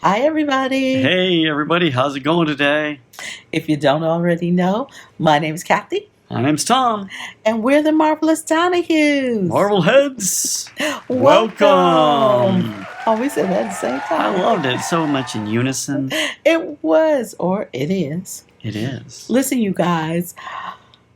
Hi, everybody. Hey, everybody. How's it going today? If you don't already know, my name is Kathy. My name's Tom. And we're the Marvelous Donohues. Marvelheads. Welcome. Oh, we said that at the same time. I loved it so much in unison. It was, or it is. It is. Listen, you guys.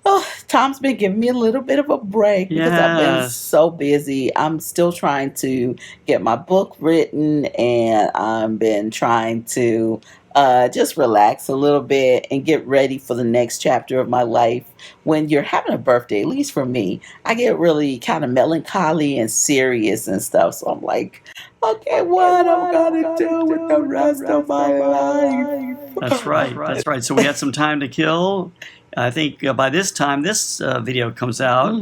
Oh, Tom's been giving me a little bit of a break because I've been so busy. I'm still trying to get my book written, and I've been trying to just relax a little bit and get ready for the next chapter of my life. When you're having a birthday, at least for me, I get really kind of melancholy and serious and stuff. So I'm like, okay, what I'm gonna do with the rest of my life? That's right. That's right. So we had some time to kill. I think by this time this video comes out,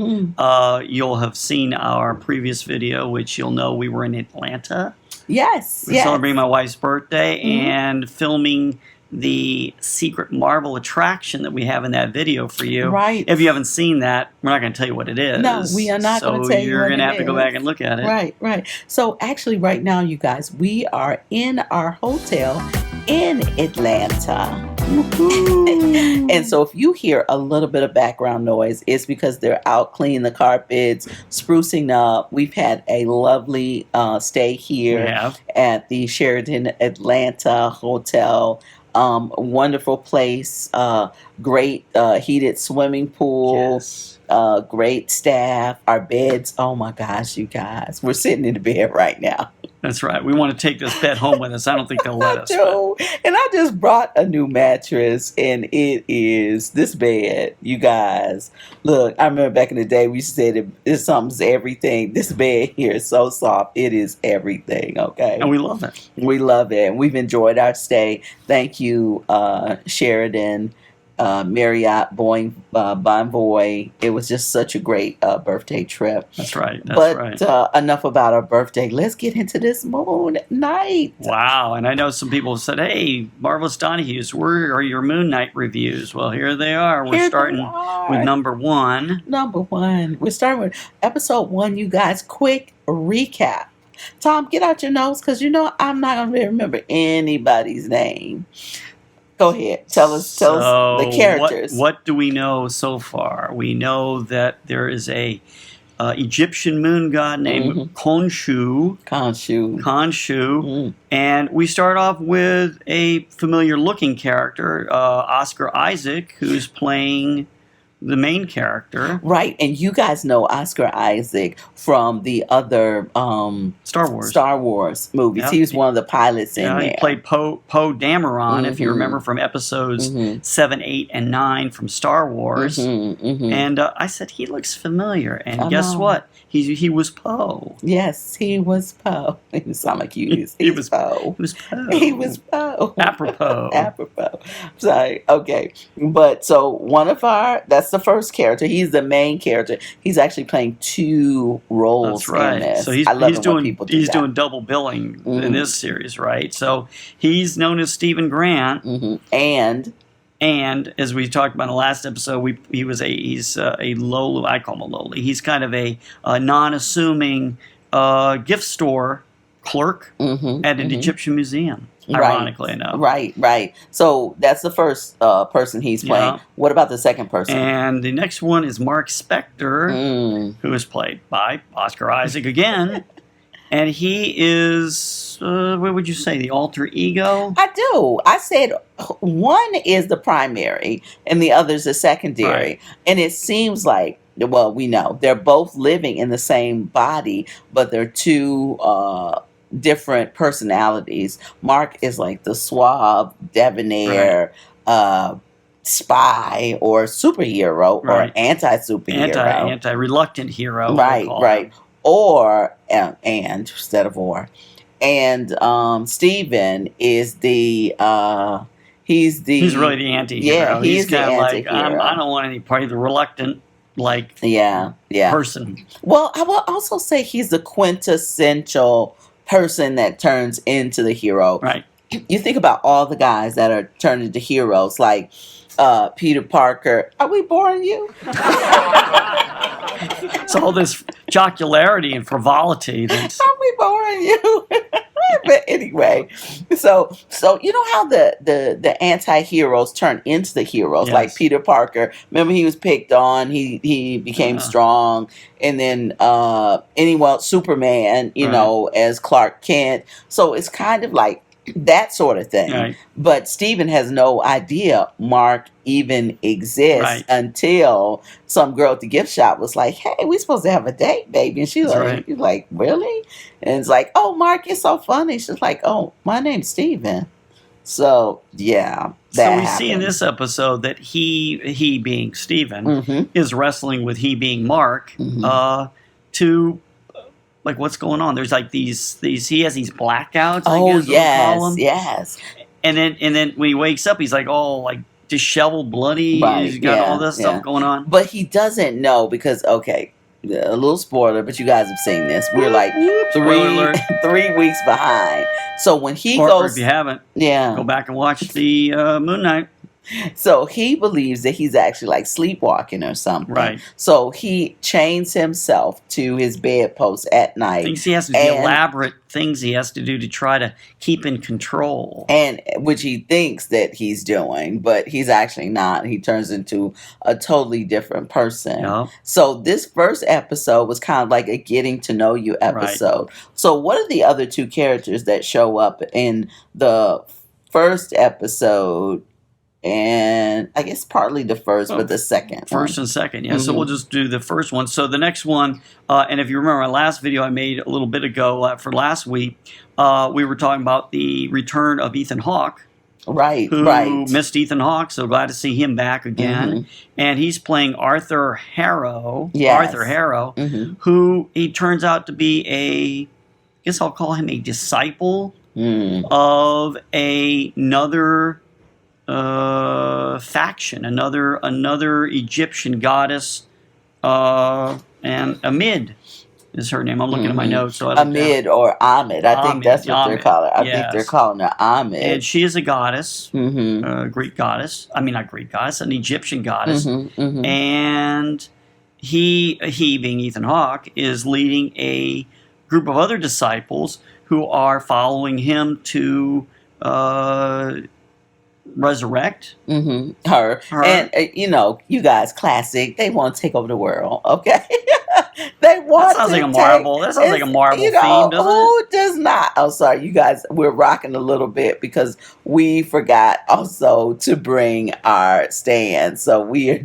you'll have seen our previous video, which you'll know we were in Atlanta. Yes. We're celebrating my wife's birthday and filming the secret Marvel attraction that we have in that video for you. Right. If you haven't seen that, we're not going to tell you what it is. No, we are not going to tell you what it is. So you're going to have to go back and look at it. Right, right. So actually right now, you guys, we are in our hotel in Atlanta. And so if you hear a little bit of background noise, it's because they're out cleaning the carpets, sprucing up. We've had a lovely stay here at the Sheraton Atlanta Hotel. Wonderful place, great heated swimming pool, great staff, our beds. Oh my gosh, you guys, we're sitting in the bed right now. That's right. We want to take this bed home with us. I don't think they'll let us. And I just brought a new mattress, and it is this bed, you guys. Look, I remember back in the day, we said it's something's everything. This bed here is so soft. It is everything, okay? And we love it. We love it. And we've enjoyed our stay. Thank you, Sheridan, Marriott, Boeing, Bonvoy. It was just such a great birthday trip. That's right. That's right. Enough about our birthday. Let's get into this Moon Knight. Wow. And I know some people have said, hey, Marvelous Donohues, where are your Moon Knight reviews? Well, here they are. We're starting with number one. Number one. We're starting with episode 1, you guys. Quick recap. Tom, get out your notes because you know I'm not going to remember anybody's name. Go ahead. Tell us the characters. What do we know so far? We know that there is a Egyptian moon god named Khonshu. And we start off with a familiar-looking character, Oscar Isaac, who's playing the main character. Right, and you guys know Oscar Isaac from the other Star Wars movies. Yep. He was one of the pilots in there. He played Poe Dameron, if you remember from episodes 7, 8, and 9 from Star Wars. And I said, he looks familiar. And guess what? He was Poe. Yes, he was Poe. He sounded like he was Poe. He was Poe. He was Poe. Apropos. Apropos. Sorry. Okay. But so that's the first character. He's the main character. He's actually playing 2 roles in this. So he's doing double billing in this series, right? So he's known as Stephen Grant. And as we talked about in the last episode, he's a lowly. I call him a lowly. He's kind of a non-assuming gift store clerk at an Egyptian museum. Ironically enough. Right. So that's the first person he's playing. Yeah. What about the second person? And the next one is Mark Spector, who is played by Oscar Isaac again. And he is, what would you say, the alter ego? I do. I said one is the primary and the other is the secondary. Right. And it seems like, well, we know they're both living in the same body, but they're 2 different personalities. Mark is like the suave, debonair, spy or superhero or anti-superhero. Anti-reluctant hero. Right. Or, and instead of or. And Stephen is the, he's really the anti-hero. Yeah, he's kind of like, I don't want any part of the reluctant, person. Well, I will also say he's the quintessential person that turns into the hero. Right. You think about all the guys that are turned into heroes, like Peter Parker. Are we boring you? It's all this jocularity and frivolity. Are we boring you? But anyway, so you know how the anti-heroes turn into the heroes, Yes. like Peter Parker. Remember, he was picked on, he became strong, and then Superman, you know, as Clark Kent. So it's kind of like that sort of thing. Right. But Stephen has no idea Mark even exists until some girl at the gift shop was like, "Hey, we supposed to have a date, baby." And she's like, "Really?" And it's like, "Oh, Mark, you're so funny." She's like, "Oh, my name's Stephen." So yeah, so we see in this episode that he being Stephen is wrestling with he being Mark to like what's going on. There's like these he has these blackouts. Oh, I guess we'll call them. yes. And then when he wakes up, he's like all like disheveled, bloody. He's got all this stuff going on. But he doesn't know because a little spoiler, but you guys have seen this. We're like 3 weeks behind. So when he goes, if you haven't, go back and watch the Moon Knight. So he believes that he's actually like sleepwalking or something. Right. So he chains himself to his bedpost at night. Thinks he has to do elaborate things he has to do to try to keep in control. And which he thinks that he's doing, but he's actually not. He turns into a totally different person. Yep. So this first episode was kind of like a getting to know you episode. Right. So what are the other two characters that show up in the first episode? And I guess partly the first, but the second. First and second, yeah. So we'll just do the first one. So the next one, and if you remember my last video I made a little bit ago for last week, we were talking about the return of Ethan Hawke. Right, who missed Ethan Hawke, so glad to see him back again. And he's playing Arthur Harrow. Yes. Arthur Harrow, who he turns out to be I guess I'll call him a disciple of another faction, another Egyptian goddess, and Amid is her name. I'm looking at my notes. So Amid or Ahmed. I think that's what they're calling her. I think they're calling her Ahmed. And she is a goddess, Greek goddess. I mean, not Greek goddess, an Egyptian goddess. And he being Ethan Hawke, is leading a group of other disciples who are following him to resurrect her. And you guys, classic. They want to take over the world. Okay. They want. That sounds like a Marvel. That sounds like a Marvel theme, doesn't it? Who does not? Oh, sorry, you guys. We're rocking a little bit because we forgot also to bring our stand. So we're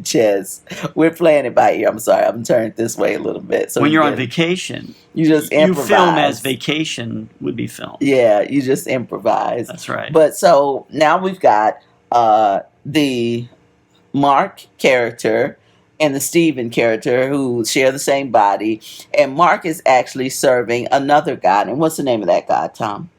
playing it by ear. I'm sorry. I'm turning this way a little bit. So when you're on vacation, you just improvise. You film as vacation would be filmed. Yeah, you just improvise. That's right. But so now we've got the Mark character and the Stephen character who share the same body. And Mark is actually serving another god. And what's the name of that god, Tom?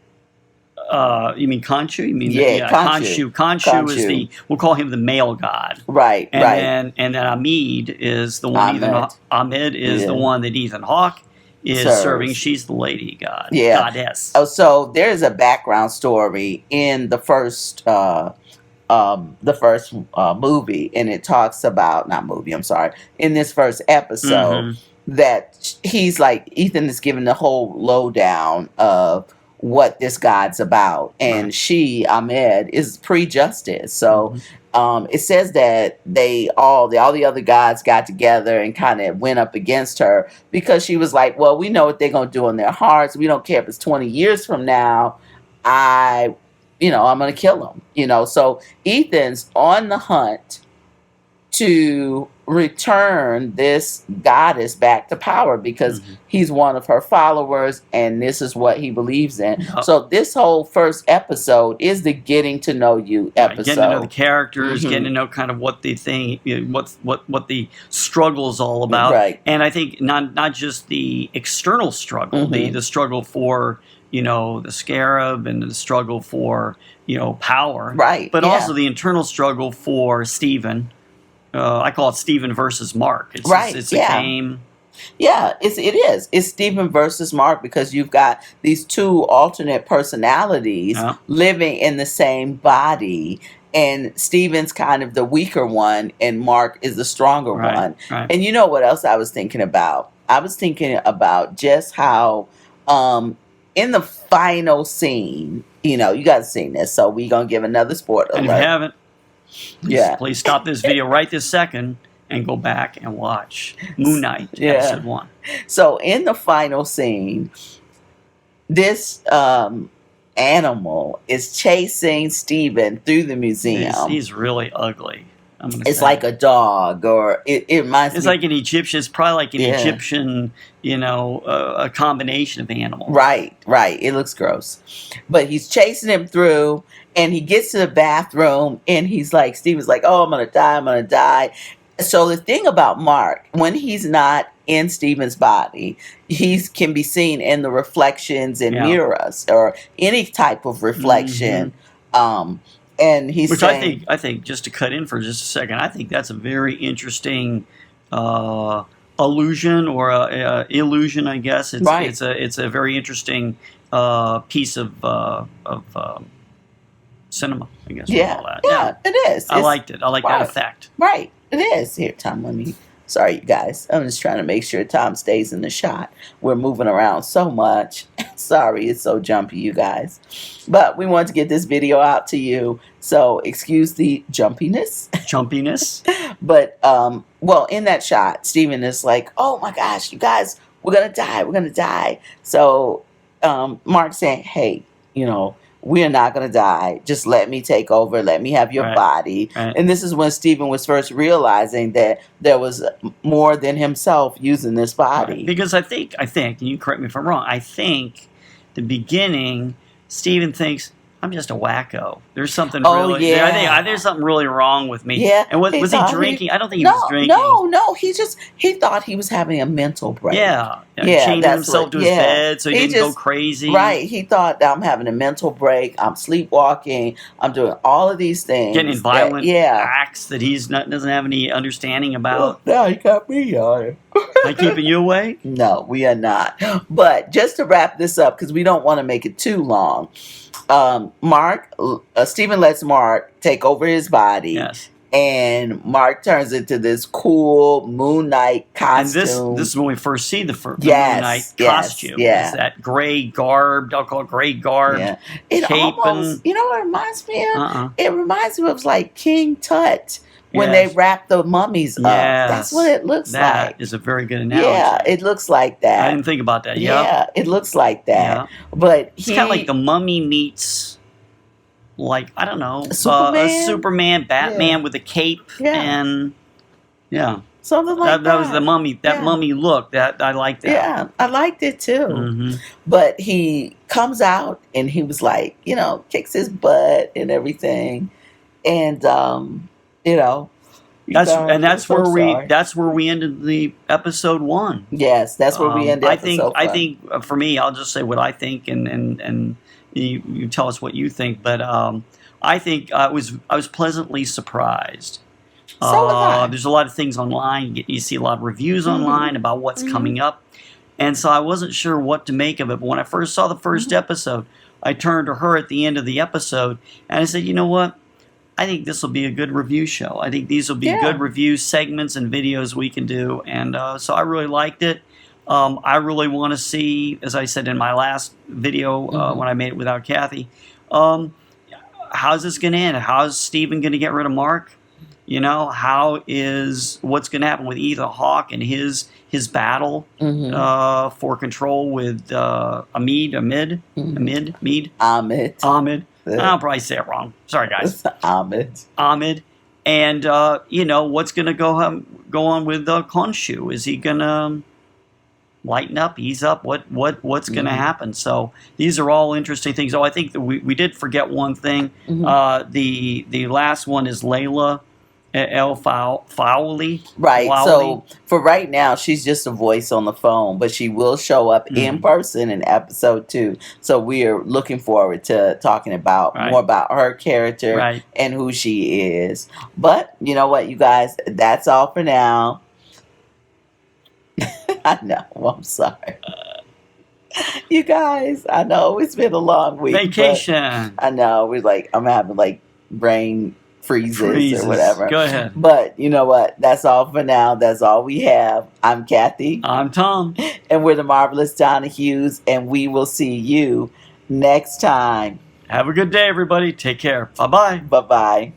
You mean Khonshu? You mean Khonshu. Khonshu is we'll call him the male god. Right, and then Amid is the one Ahmed is the one that Ethan Hawke is serving. She's the lady god. Yeah. Goddess. Oh, so there's a background story in the first movie, and it talks about in this first episode that he's like Ethan is given the whole lowdown of what this god's about, and she Ahmed is pre-justice. So it says that all the other gods got together and kind of went up against her because she was like, well, we know what they're gonna do in their hearts. We don't care if it's 20 years from now. I'm going to kill him, So Ethan's on the hunt to return this goddess back to power because he's one of her followers and this is what he believes in. So this whole first episode is the getting to know you episode. Getting to know the characters, getting to know kind of what they think, what the struggle is all about. Right. And I think not just the external struggle, the struggle for the scarab and the struggle for, power. Right. But also the internal struggle for Stephen. I call it Stephen versus Mark. It's a game. Yeah, it is. It's Stephen versus Mark because you've got these two alternate personalities living in the same body. And Stephen's kind of the weaker one and Mark is the stronger one. Right. And you know what else I was thinking about? I was thinking about just how in the final scene, you know, you guys seen this, so we're gonna give another spoiler And if alert. you haven't, please stop this video right this second and go back and watch Moon Knight episode 1. So in the final scene, this animal is chasing Stephen through the museum. He's really ugly. It's like a dog, or it reminds me. It's like an Egyptian. It's probably like an Egyptian, you know, a combination of animals. Right. It looks gross, but he's chasing him through, and he gets to the bathroom, and he's like, Stephen's like, "Oh, I'm gonna die." So the thing about Mark, when he's not in Stephen's body, he can be seen in the reflections in mirrors or any type of reflection. And he's which saying, I think just to cut in for just a second, I think that's a very interesting illusion or illusion. I guess it's a very interesting piece of cinema. I guess. It is. I liked it. I like that effect. Right, it is. Here, Tom. Sorry, you guys. I'm just trying to make sure Tom stays in the shot. We're moving around so much. Sorry, it's so jumpy, you guys. But we want to get this video out to you. So excuse the jumpiness. But, well, in that shot, Stephen is like, "Oh my gosh, you guys, we're going to die. So Mark's saying, "Hey, you know, we're not going to die. Just let me take over. Let me have your body." And this is when Stephen was first realizing that there was more than himself using this body. Because I think, and you correct me if I'm wrong, I think the beginning, Stephen thinks, I'm just a wacko. There's something I think there's something really wrong with me. Yeah. And was he drinking? I don't think he was drinking. No. He thought he was having a mental break. Chained himself to his bed so he didn't go crazy. Right. He thought, I'm having a mental break. I'm sleepwalking. I'm doing all of these things. Getting in violent acts that doesn't have any understanding about. Now he got me on it. Am I keeping you away? No, we are not. But just to wrap this up, because we don't want to make it too long, Stephen lets Mark take over his body. Yes. And Mark turns into this cool Moon Knight costume. And this is when we first see the Moon Knight costume. It's that gray garb, I'll call it gray garb. Yeah. It almost, you know what it reminds me of? It reminds me of like King Tut. When they wrap the mummies up. That's what it looks like. That is a very good analogy. Yeah, it looks like that. I didn't think about that. Yeah, it looks like that. Yeah. But it's kind of like the mummy meets, like, I don't know, Superman, Batman with a cape. And, something like that. That was the mummy, mummy look. That I liked that. Yeah, I liked it too. But he comes out and he was like, you know, kicks his butt and everything. And, you know, that's where we ended the episode 1. Yes, that's where we ended. I think for me, I'll just say what I think, and you tell us what you think. But I think I was pleasantly surprised. So was I. There's a lot of things online. You see a lot of reviews online about what's coming up, and so I wasn't sure what to make of it. But when I first saw the first episode, I turned to her at the end of the episode, and I said, "You know what? I think this will be a good review show. I think these will be good review segments and videos we can do." And so I really liked it. I really want to see, as I said in my last video when I made it without Kathy, how's this going to end? How's Stephen going to get rid of Mark? You know, what's going to happen with Ethan Hawke and his battle for control with Ahmed. I'll probably say it wrong. Sorry, guys. Ahmed. And, you know, what's going to go on with Khonshu? Is he going to lighten up, ease up? What's going to happen? So these are all interesting things. Oh, I think that we did forget one thing. The last one is Layla Fowley. Right. So for right now, she's just a voice on the phone, but she will show up in person in episode 2. So we are looking forward to talking about more about her character and who she is. But you know what, you guys, that's all for now. I know. I'm sorry. You guys, I know it's been a long week. Vacation. I know. I'm having like brain freezes or whatever. Go ahead. But you know what? That's all for now. That's all we have. I'm Kathy. I'm Tom. And we're the Marvelous Donohues, and we will see you next time. Have a good day, everybody. Take care. Bye-bye. Bye-bye.